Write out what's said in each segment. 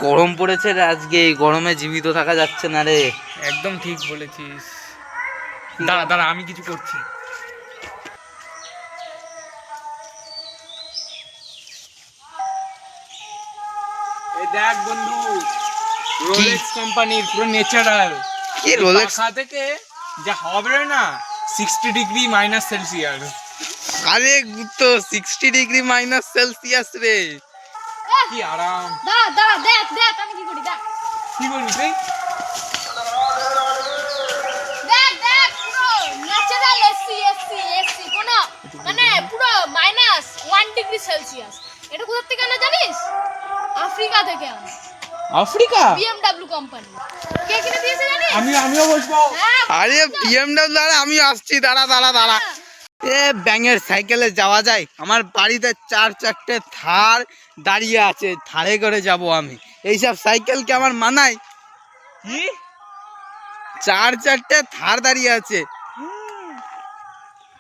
গরম পড়েছে রে আজকে, এই গরমে জীবিত থাকা যাচ্ছে না রে। একদম ঠিক বলেছিস। দাঁড়া দাঁড়া, আমি কিছু করছি। এই দেখ বন্ধু, রোলেক্স কোম্পানির পুরো ন্যাচারাল। কি রোলেক্স? পাখা থেকে যা হবে না 60 ডিগ্রি মাইনাস সেলসিয়াস। আরে তো 60 ডিগ্রি মাইনাস সেলসিয়াস রে। কি আরাম। দাঁড়া দাঁড়া, দেখ দেখ আমি কি করি, দেখ কি বলিস এই? দেখ দেখ, পুরো ন্যাচারাল এসি এসি এসি, কোন মানে পুরো -1 ডিগ্রি সেলসিয়াস। এটা কোথা থেকে আনা জানিস? আফ্রিকা থেকে আনা, আফ্রিকা? BMW company. কে কিনে দিয়েছে জানিস? আমিও বসবো। হ্যাঁ, আরে BMW, দাঁড়া আমি আসছি, দাঁড়া দাঁড়া দাঁড়া। এ ব্যাঙের সাইকেলে যাওয়া যায়? আমার বাড়িতে 4-4টে থার দাঁড়িয়ে আছে, থারে করে যাব আমি। এইসব সাইকেল কি আমার মানায়? কি 4-4টে থার দাঁড়িয়ে আছে।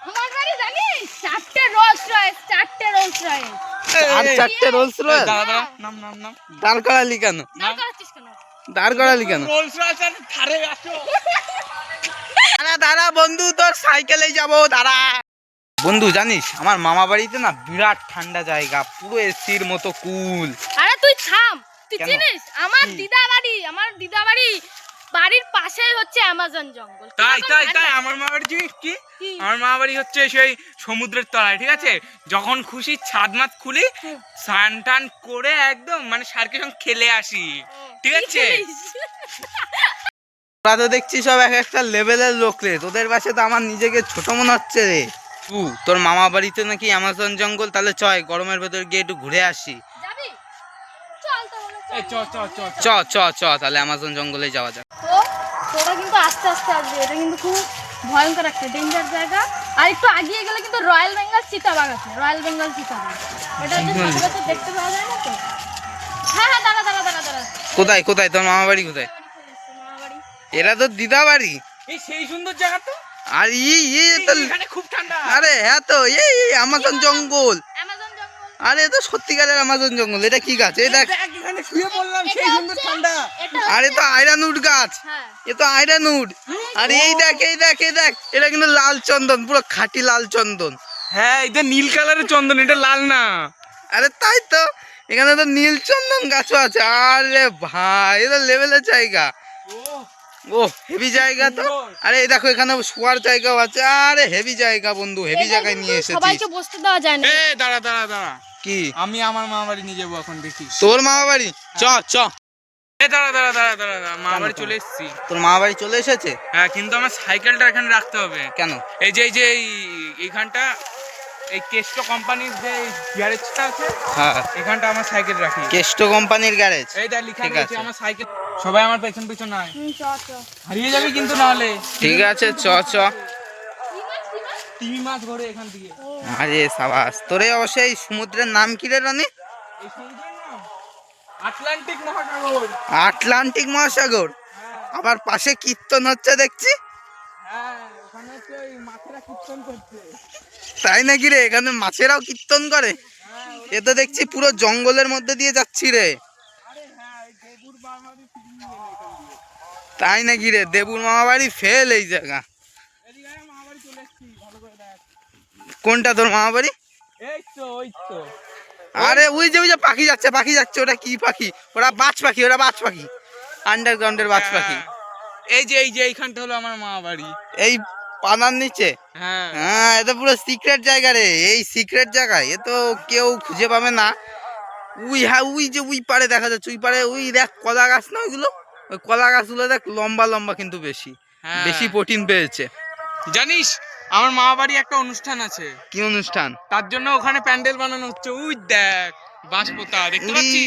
আমার বাড়ি জানিস 4টে রোলস রয়েস, 4টে রোলস রয়েস। 4-4টে রোলস রয়েস? দাঁড়া দাঁড়া, নাম নাম নাম। দাঁড় করালি কেন? না করাচ্ছিস কেন? দাঁড় করালি কেন? রোলস রয়েস আর থারে আসো। দাঁড়া দাঁড়া বন্ধু, তোর সাইকেলেই যাব, দাঁড়া। বন্ধু জানিস আমার মামা বাড়িতে না বিরাট ঠান্ডা জায়গা, পুরো এসির মতো কুল। আরে তুই থাম, তুই কেন? চিনিস আমার কি? দিদা বাড়ি বাড়ির পাশেই হচ্ছে অ্যামাজন জঙ্গল। তাই কিরকম তাই ঠান্ডা? তাই, আমার মা বাড়ি জানিস কি? কি? আমার মা বাড়ি হচ্ছে সেই সমুদ্রের তলায়, ঠিক আছে? যখন খুশি ছাদ মাত খুলি, স্নান টান করে একদম মানে সার্কের সঙ্গে খেলে আসি, ঠিক কি আছে? খেলিস? তোরা তো দেখছি সব এক একটা লেভেলের লোক রে, তোদের পাশে তো আমার নিজেকে ছোট মনে হচ্ছে রে। তোর মামা বাড়িতে নাকি অ্যামাজন জঙ্গল, তাহলে চয় গরমের ভেতর গিয়ে একটু ঘুরে আসি। যাবি? চল তাহলে এই চ চ চ চ। চ চ চ তাহলে অ্যামাজন জঙ্গলে যাওয়া যাক। তো তোরা কিন্তু আস্তে আস্তে আসবি, এটা কিন্তু খুব ভয়ঙ্কর একটা ডেঞ্জার জায়গা। আর একটু আগিয়ে গেলে কিন্তু রয়্যাল বেঙ্গল চিতাবাঘ আছে, রয়্যাল বেঙ্গল চিতাবাঘ। এটা যে সচরাচর দেখতে পাওয়া যায় না তো। হ্যাঁ হ্যাঁ, দাঁড়া দাঁড়া দাঁড়া দাঁড়া। কোথায় কোথায় তোর মামা বাড়ি কোথায়? মামা বাড়ি। এরা তো দিদা বাড়ি। এই সেই সুন্দর জায়গা তো। আর তো এখানে খুব ঠান্ডা। আরে হ্যাঁ তো এই অ্যামাজন জঙ্গল। অ্যামাজন জঙ্গল। আরে এ তো সত্যিকারের অ্যামাজন জঙ্গল। এটা কি গাছ? এই দেখ। দেখ এখানে শুয়ে পড়লাম, এটা সেই সুন্দর হচ্ছে- ঠান্ডা। এটা আরে তো আয়রন উড গাছ। হ্যাঁ। এ তো আয়রন উড। আর এই দেখ এই দেখ এই দেখ, এটা কিন্তু লাল চন্দন, পুরো খাঁটি লাল চন্দন। হ্যাঁ, এটা নীল কালারের চন্দন, এটা লাল না। আরে তাই তো, এখানে তো নীল চন্দন গাছও আছে। আরে ভাই এটা লেভেলের জায়গা। ও হেভি জায়গা তো। আরে এই দেখো এখানে শোয়ার জায়গাও আছে। আরে হেভি জায়গা বন্ধু, হেভি এটা জায়গায় কিন্তু নিয়ে এসেছিস। সবাইকে বসতে দেওয়া যায় না। এ দাঁড়া দাঁড়া দাঁড়া, কি আমি আমার মামা বাড়ি নিয়ে যাবো এখন, দেখিস। তোর মামা বাড়ি? চ চ। এ দাঁড়া দাঁড়া দাঁড়া দাঁড়া দাঁড়া, মামা কেন, বাড়ি কেন? চলে এসেছি। তোর মামা বাড়ি চলে এসেছে? হ্যাঁ, কিন্তু আমার সাইকেলটা এখানে রাখতে হবে। কেন? এই যে এইখানটা, এই কেষ্ট কোম্পানির যে গ্যারেজটা আছে, হ্যাঁ, এখানটা আমার সাইকেল রাখি। কেষ্ট কোম্পানির গ্যারেজ। এই দেখ লেখা ঠিক রয়েছে আছে। আমার সাইকেল। সবাই আমার পেছন পেছন আয়, চ চ। হারিয়ে যাবি কিন্তু নাহলে। ঠিক আছে চ চ। কি মাছ, কি মাছ? তিমি মাছ ধরে এখান থেকে। আরে সাবাস, তোরে অবশ্যই সমুদ্রের নাম কি রে রনি? এই সমুদ্রের নাম আটলান্টিক মহাসাগর। আটলান্টিক মহাসাগর। আবার পাশে কীর্তন হচ্ছে দেখছি। হ্যাঁ, ওখানে হচ্ছে ওই মাছেরা কীর্তন করছে। তাই নাকি রে? এখানে মাছেরাও কীর্তন করে? এ তো দেখছি পুরো জঙ্গলের মধ্যে দিয়ে যাচ্ছি রে। আরে হ্যাঁ, এই দেবুর বারমারি ফিল্ম গেলে এখান দিয়ে। তাই নাকি রে? দেবুর মামা বাড়ি ফেল এই জায়গা। এদিকে আয়, মামা বাড়ি চলে এসেছি, ভালো করে দেখ। কোনটা তোর মামা বাড়ি? এই তো, ওই তো। আরে ওই যে পাখি যাচ্ছে, পাখি যাচ্ছে। ওটা কি পাখি? ওরা বাজ পাখি, ওরা বাজ পাখি, আন্ডারগ্রাউন্ডের বাজ পাখি। হ্যাঁ, এই যে এইখানটা হলো আমার মামা বাড়ি। এই পানার নিচে। হ্যাঁ, হ্যাঁ, এটা পুরো সিক্রেট জায়গা রে। এই সিক্রেট জায়গায় এ তো কেউ খুঁজে পাবে না। ওই যে ওই পারে দেখা যাচ্ছে, ওই পারে ওই দেখ কলা গাছ না ওইগুলো, ওই কলা গাছগুলো দেখ লম্বা লম্বা কিন্তু বেশি হ্যাঁ। বেশি প্রোটিন পেয়েছে। জানিস আমার মামা বাড়ি একটা অনুষ্ঠান আছে, কি অনুষ্ঠান? তার জন্য ওখানে প্যান্ডেল বানানো হচ্ছে। ওই দেখ বাঁশপোতা দেখতে পাচ্ছিস?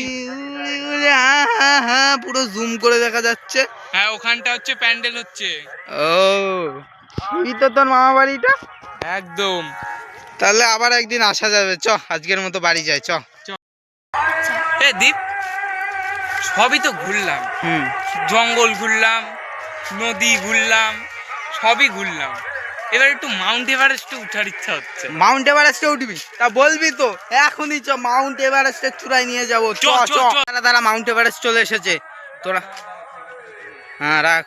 হ্যাঁ হ্যাঁ হ্যাঁ, পুরো জুম করে দেখা যাচ্ছে। হ্যাঁ, ওখানটা হচ্ছে প্যান্ডেল হচ্ছে। ও এই তো তোর মামা বাড়িটা। একদম। তাহলে আবার একদিন আসা যাবে। চ আজকের মতো বাড়ি যাই, চ। এ দীপ, সবই তো ঘুরলাম, জঙ্গল ঘুরলাম, নদী ঘুরলাম, সবই ঘুরলাম, এবার একটু মাউন্ট এভারেস্টে উঠার ইচ্ছা হচ্ছে। মাউন্ট এভারেস্টে উঠবি? তা বলবি তো এখনই চ, মাউন্ট এভারেস্টের চূড়ায় নিয়ে যাবো। চ চ তারা মাউন্ট এভারেস্ট চলে এসেছে। তোরা হ্যাঁ রাখ,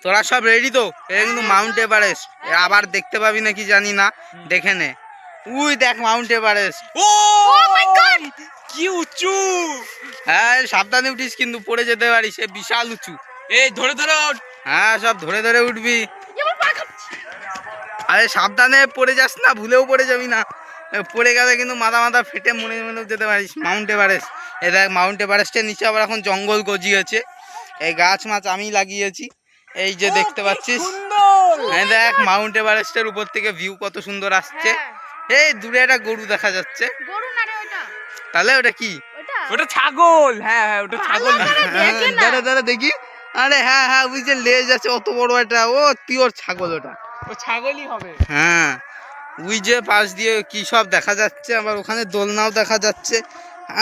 তোরা সব রেডি তো? এটা কিন্তু মাউন্ট এভারেস্ট, আবার দেখতে পাবি নাকি জানি না, দেখে নে। উই দেখ মাউন্ট এভারেস্ট। ও মাই গড, কি উঁচু! হ্যাঁ সাবধানে উঠিস কিন্তু, পড়ে যেতে পারিস, সে বিশাল উঁচু। এই ধরে ধরে ওঠ। হ্যাঁ সব ধরে ধরে উঠবি। এবার পা কাঁপছে। আরে সাবধানে পড়ে যাস না, ভুলেও পড়ে যাবি না, পড়ে গেলে কিন্তু মাথা মাথা ফেটে মনে মনেও যেতে পারিস। মাউন্ট এভারেস্ট, এ দেখ মাউন্ট এভারেস্টের নিচে আবার এখন জঙ্গল গজিয়েছে, এই গাছ মাছ আমি লাগিয়েছি, এই যে দেখতে পাচ্ছিস। এই দেখ মাউন্ট এভারেস্টের উপর থেকে ভিউ কত সুন্দর আসছে। হ্যাঁ, এই দূরে একটা গরু দেখা যাচ্ছে, গরু না রে ওটা, তাহলে ওটা কি? ওটা ওটা ছাগল। হ্যাঁ হ্যাঁ, ওটা ছাগল না। দেখে না। দাঁড়া দাঁড়া দেখি। আরে হ্যাঁ হ্যাঁ, ওই যে লেজ আছে অত বড় একটা, ও পিওর ছাগল ওটা। ও ছাগলই হবে। হ্যাঁ ওই যে পাশ দিয়ে কি সব দেখা যাচ্ছে, আবার ওখানে দোলনাও দেখা যাচ্ছে।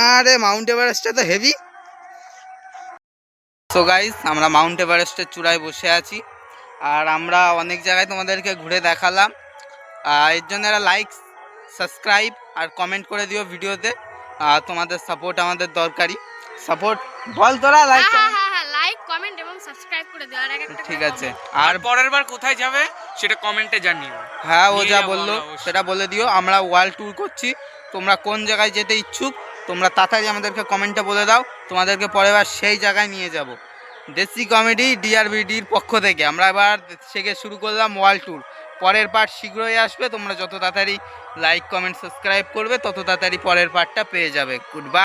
আরে মাউন্ট এভারেস্টটা তো হেভি। সো গাইস, আমরা মাউন্ট এভারেস্টের চূড়ায় বসে আছি, আর আমরা অনেক জায়গায় তোমাদেরকে ঘুরে দেখালাম। এর জন্য একটা লাইক, সাবস্ক্রাইব আর কমেন্ট করে দিও ভিডিওতে। তোমাদের সাপোর্ট আমাদের দরকারি। সাপোর্ট বল তোরা, লাইক। হ্যাঁ, লাইক কমেন্ট এবং সাবস্ক্রাইব করে দিও, আর একটা ঠিক আছে। আর আর পরের বার কোথায় যাবে সেটা কমেন্টে জানিও। হ্যাঁ ও নিয়ে যা যাবো বললো আমরা অবশ্যই। সেটা বলে দিও। আমরা ওয়ার্ল্ড ট্যুর করছি, তোমরা কোন জায়গায় যেতে ইচ্ছুক তোমরা তাড়াতাড়ি আমাদেরকে কমেন্টে বলে দাও, তোমাদেরকে পরের বার সেই জায়গায় নিয়ে যাব। দেশি কমেডি ডিআরবিডির পক্ষ থেকে আমরা এবার থেকে শুরু করলাম ওয়ার্ল্ড ট্যুর। পরের পার্ট শীঘ্রই আসবে, তোমরা যত তাড়াতাড়ি লাইক কমেন্ট সাবস্ক্রাইব করবে তত তাড়াতাড়ি পরের পার্টটা পেয়ে যাবে। Good bye.